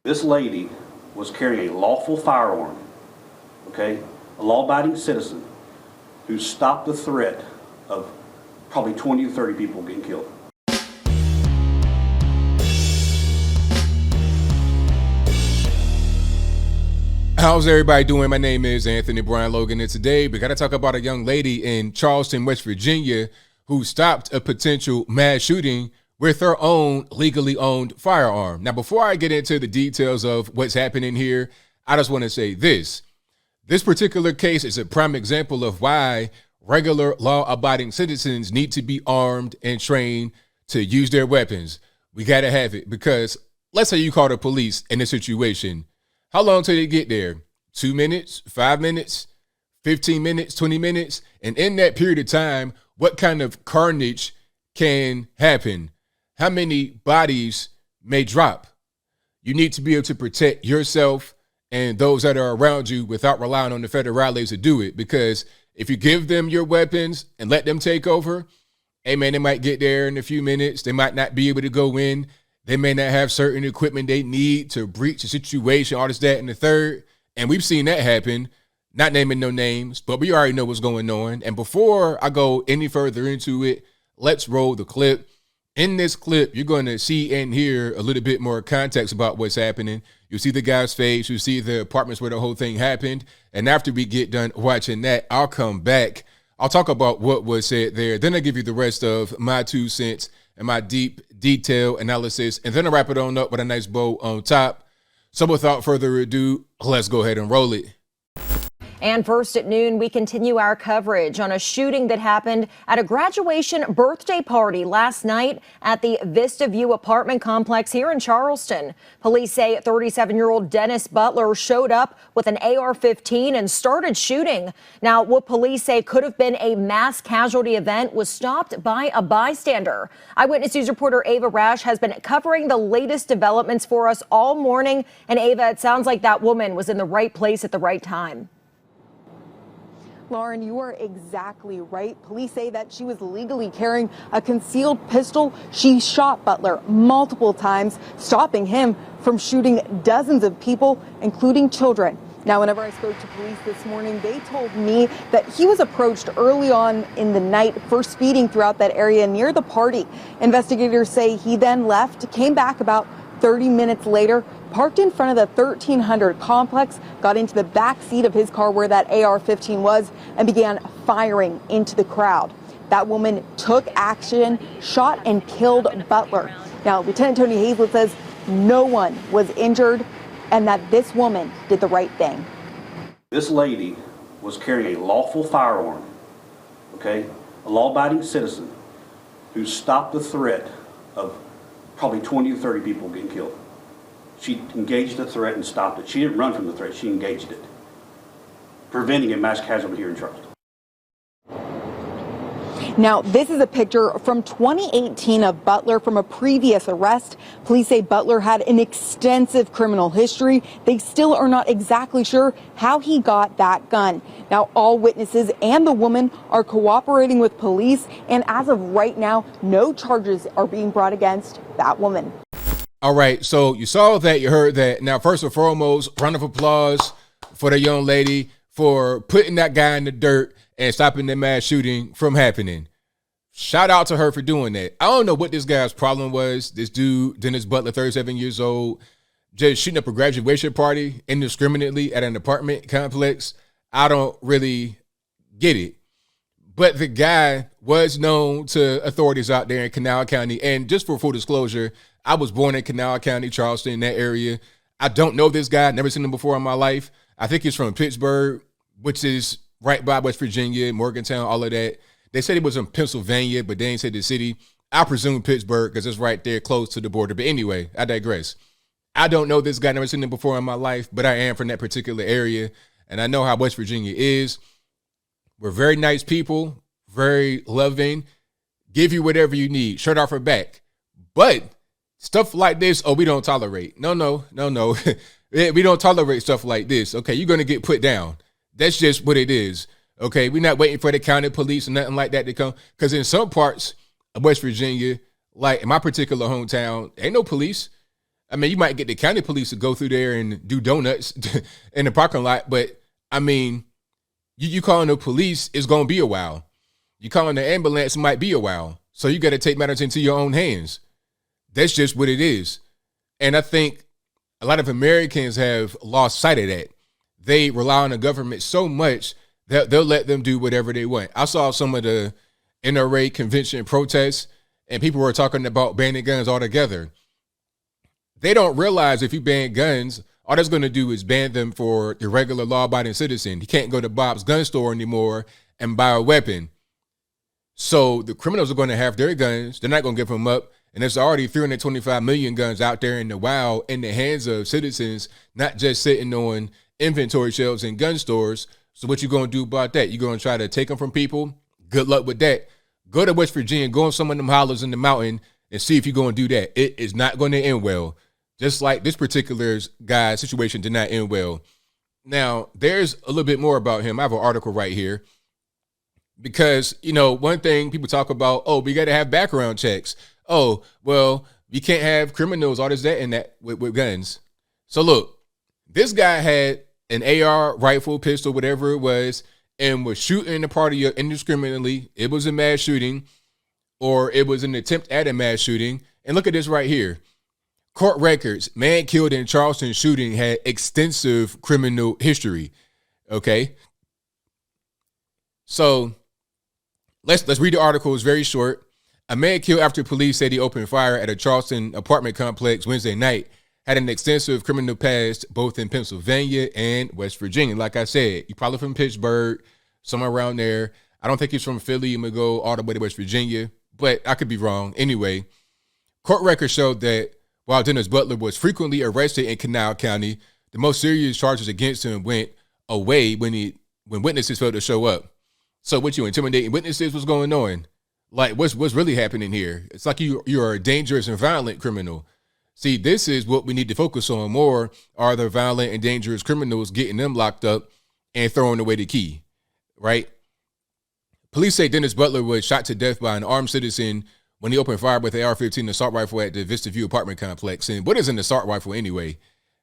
This lady was carrying a lawful firearm, okay? A law-abiding citizen who stopped the threat of probably 20 to 30 people getting killed. How's everybody doing? My name is Anthony Brian Logan, and today we got to talk about a young lady in Charleston, West Virginia, who stopped a potential mass shooting with her own legally owned firearm. Now, before I get into the details of what's happening here, I just want to say this. This particular case is a prime example of why regular law-abiding citizens need to be armed and trained to use their weapons. We got to have it because let's say you call the police in a situation. How long till they get there? 2 minutes, 5 minutes, 15 minutes, 20 minutes? And in that period of time, what kind of carnage can happen? How many bodies may drop? You need to be able to protect yourself and those that are around you without relying on the federales to do it. Because if you give them your weapons and let them take over, hey man, they might get there in a few minutes. They might not be able to go in. They may not have certain equipment they need to breach a situation, all this, that, and the third. And we've seen that happen, not naming no names, but we already know what's going on. And before I go any further into it, let's roll the clip. In this clip, you're going to see and hear a little bit more context about what's happening. You'll see the guy's face. You'll see the apartments where the whole thing happened. And after we get done watching that, I'll come back. I'll talk about what was said there. Then I'll give you the rest of my 2 cents and my deep detail analysis. And then I'll wrap it on up with a nice bow on top. So without further ado, let's go ahead and roll it. And first at noon, we continue our coverage on a shooting that happened at a graduation birthday party last night at the Vista View apartment complex here in Charleston. Police say 37-year-old Dennis Butler showed up with an AR-15 and started shooting. Now, what police say could have been a mass casualty event was stopped by a bystander. Eyewitness News reporter Ava Rash has been covering the latest developments for us all morning. And Ava, it sounds like that woman was in the right place at the right time. Lauren, you are exactly right. Police say that she was legally carrying a concealed pistol. She shot Butler multiple times, stopping him from shooting dozens of people, including children. Now, whenever I spoke to police this morning, they told me that he was approached early on in the night for speeding throughout that area near the party. Investigators say he then left, came back about 30 minutes later, parked in front of the 1300 complex, got into the back seat of his car where that AR-15 was, and began firing into the crowd. That woman took action, shot and killed Butler. Now, Lieutenant Tony Hazlett says no one was injured and that this woman did the right thing. This lady was carrying a lawful firearm, okay? A law-abiding citizen who stopped the threat of probably 20 to 30 people getting killed. She engaged the threat and stopped it. She didn't run from the threat, she engaged it, preventing a mass casualty here in Charleston. Now, this is a picture from 2018 of Butler from a previous arrest. Police say Butler had an extensive criminal history. They still are not exactly sure how he got that gun. Now, all witnesses and the woman are cooperating with police, and as of right now, no charges are being brought against that woman. All right, so you saw that, you heard that. Now, first and foremost, round of applause for the young lady for putting that guy in the dirt and stopping the mass shooting from happening. Shout out to her for doing that. I don't know what this guy's problem was. This dude, Dennis Butler, 37 years old, just shooting up a graduation party indiscriminately at an apartment complex. I don't really get it. But the guy was known to authorities out there in Kanawha County. And just for full disclosure, I was born in Kanawha County, Charleston, in that area. I don't know this guy. Never seen him before in my life. I think he's from Pittsburgh, which is right by West Virginia, Morgantown, all of that. They said he was in Pennsylvania, but they ain't said the city. I presume Pittsburgh because it's right there close to the border. But anyway, I digress. I don't know this guy. Never seen him before in my life, but I am from that particular area. And I know how West Virginia is. We're very nice people, very loving, give you whatever you need, shirt off her back. But stuff like this, we don't tolerate. No. We don't tolerate stuff like this. Okay, you're going to get put down. That's just what it is. Okay, we're not waiting for the county police or nothing like that to come. Because in some parts of West Virginia, like in my particular hometown, ain't no police. I mean, you might get the county police to go through there and do donuts in the parking lot, but I mean, you calling the police is going to be a while. You calling the ambulance might be a while. So you got to take matters into your own hands. That's just what it is. And I think a lot of Americans have lost sight of that. They rely on the government so much that they'll let them do whatever they want. I saw some of the NRA convention protests, and people were talking about banning guns altogether. They don't realize if you ban guns, all that's going to do is ban them for the regular law-abiding citizen. He can't go to Bob's gun store anymore and buy a weapon. So the criminals are going to have their guns. They're not going to give them up. And there's already 325 million guns out there in the wild in the hands of citizens, not just sitting on inventory shelves in gun stores. So what you going to do about that? You're going to try to take them from people? Good luck with that. Go to West Virginia, go on some of them hollers in the mountain and see if you're going to do that. It is not going to end well. Just like this particular guy's situation did not end well. Now, there's a little bit more about him. I have an article right here. Because, you know, one thing people talk about, oh, we got to have background checks. Oh, well, you can't have criminals, all this, that, and that with guns. So look, this guy had an AR, rifle, pistol, whatever it was, and was shooting the party up indiscriminately. It was a mass shooting, or it was an attempt at a mass shooting. And look at this right here. Court records, man killed in Charleston shooting had extensive criminal history. Okay. So let's read the article. It's very short. A man killed after police said he opened fire at a Charleston apartment complex Wednesday night had an extensive criminal past both in Pennsylvania and West Virginia. Like I said, he's probably from Pittsburgh, somewhere around there. I don't think he's from Philly. I'm going to go all the way to West Virginia, but I could be wrong. Anyway, court records showed that while Dennis Butler was frequently arrested in Kanawha County, the most serious charges against him went away when witnesses failed to show up. So what, you intimidating witnesses? What's going on? Like, what's really happening here? It's like you're a dangerous and violent criminal. See, this is what we need to focus on more, are the violent and dangerous criminals, getting them locked up and throwing away the key, right? Police say Dennis Butler was shot to death by an armed citizen when he opened fire with an AR-15 assault rifle at the Vista View apartment complex. And what is an assault rifle anyway?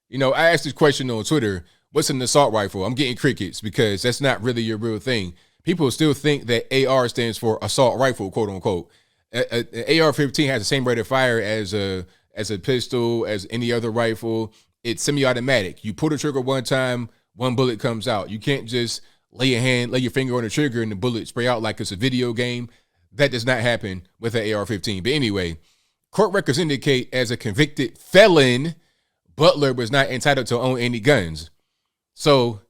You know, I asked this question on Twitter, what's an assault rifle? I'm getting crickets because that's not really your real thing. People still think that AR stands for assault rifle, quote unquote. An AR-15 has the same rate of fire as a pistol, as any other rifle. It's semi-automatic. You pull the trigger one time, one bullet comes out. You can't just lay your finger on the trigger and the bullet spray out like it's a video game. That does not happen with an AR-15. But anyway, court records indicate as a convicted felon, Butler was not entitled to own any guns. So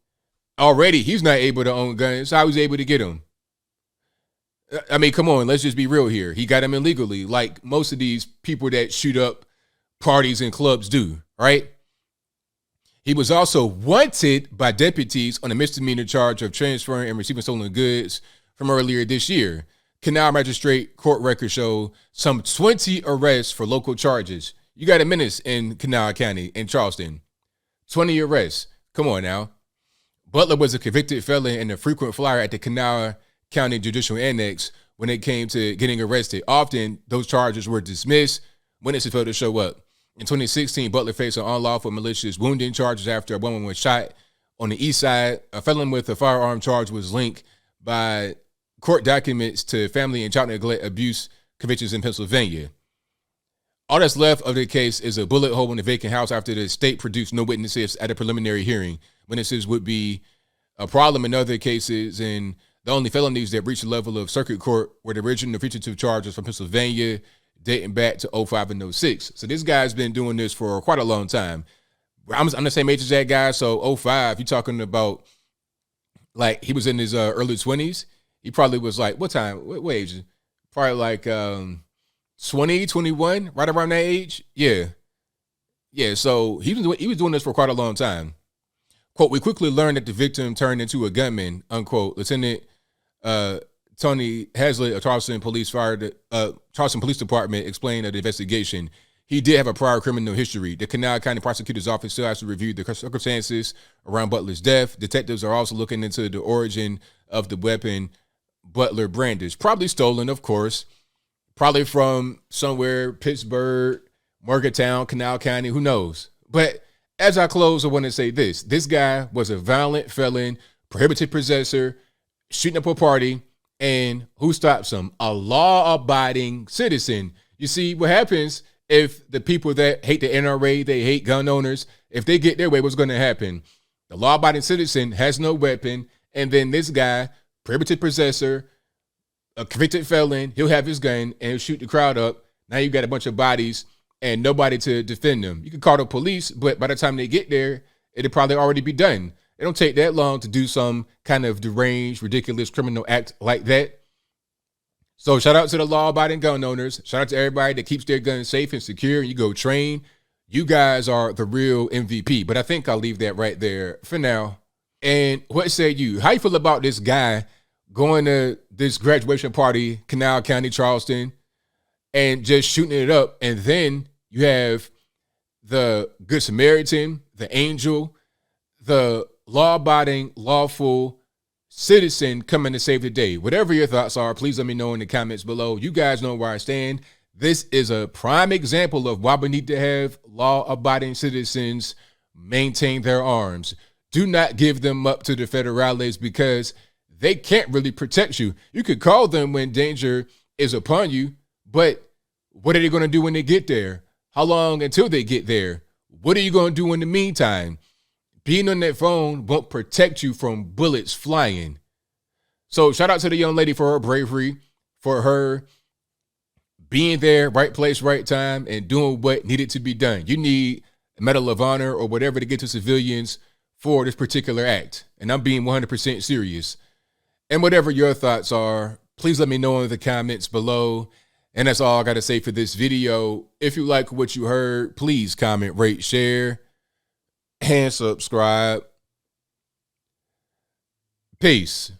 already he's not able to own guns. How was he able to get them? I mean, come on, let's just be real here. He got them illegally, like most of these people that shoot up parties and clubs do, right? He was also wanted by deputies on a misdemeanor charge of transferring and receiving stolen goods from earlier this year. Kanawha Magistrate court records show some 20 arrests for local charges. You got a menace in Kanawha County in Charleston. 20 arrests. Come on now. Butler was a convicted felon and a frequent flyer at the Kanawha County Judicial Annex when it came to getting arrested. Often, those charges were dismissed when it's failed to show up. In 2016, Butler faced an unlawful malicious wounding charges after a woman was shot on the east side. A felon with a firearm charge was linked by court documents to family and child neglect abuse convictions in Pennsylvania. All that's left of the case is a bullet hole in the vacant house after the state produced no witnesses at a preliminary hearing. Witnesses would be a problem in other cases, and the only felonies that reached the level of circuit court were the original fugitive charges from Pennsylvania dating back to 05 and 06. So this guy's been doing this for quite a long time. I'm the same age as that guy, so 05, you're talking about, like, he was in his early 20s. He probably was like, what age? Probably like 20, 21, right around that age. Yeah. So he was doing this for quite a long time. Quote, we quickly learned that the victim turned into a gunman, unquote. Lieutenant Tony Hazlitt of Charleston Police Department explained the investigation. He did have a prior criminal history. The Kanawha County Prosecutor's Office still has to review the circumstances around Butler's death. Detectives are also looking into the origin of the weapon Butler brandished. Probably stolen, of course. Probably from somewhere, Pittsburgh, Morgantown, Canal County, who knows? But as I close, I want to say this. This guy was a violent felon, prohibited possessor, shooting up a party, and who stops him? A law-abiding citizen. You see, what happens if the people that hate the NRA, they hate gun owners, if they get their way, what's going to happen? The law-abiding citizen has no weapon, and then this guy, prohibited possessor, a convicted felon, he'll have his gun and he'll shoot the crowd up. Now you've got a bunch of bodies and nobody to defend them. You can call the police, but by the time they get there, it'll probably already be done. It don't take that long to do some kind of deranged, ridiculous criminal act like that. So shout out to the law-abiding gun owners. Shout out to everybody that keeps their guns safe and secure. You go train. You guys are the real MVP. But I think I'll leave that right there for now. And what say you? How you feel about this guy going to this graduation party, Canal County, Charleston, and just shooting it up? And then you have the Good Samaritan, the angel, the law-abiding, lawful citizen coming to save the day. Whatever your thoughts are, please let me know in the comments below. You guys know where I stand. This is a prime example of why we need to have law-abiding citizens maintain their arms. Do not give them up to the federales because they can't really protect you. You could call them when danger is upon you, but what are they going to do when they get there? How long until they get there? What are you going to do in the meantime? Being on that phone won't protect you from bullets flying. So shout out to the young lady for her bravery, for her being there, right place, right time, and doing what needed to be done. You need a Medal of Honor or whatever to get to civilians for this particular act. And I'm being 100% serious. And whatever your thoughts are, please let me know in the comments below. And that's all I got to say for this video. If you like what you heard, please comment, rate, share, and subscribe. Peace.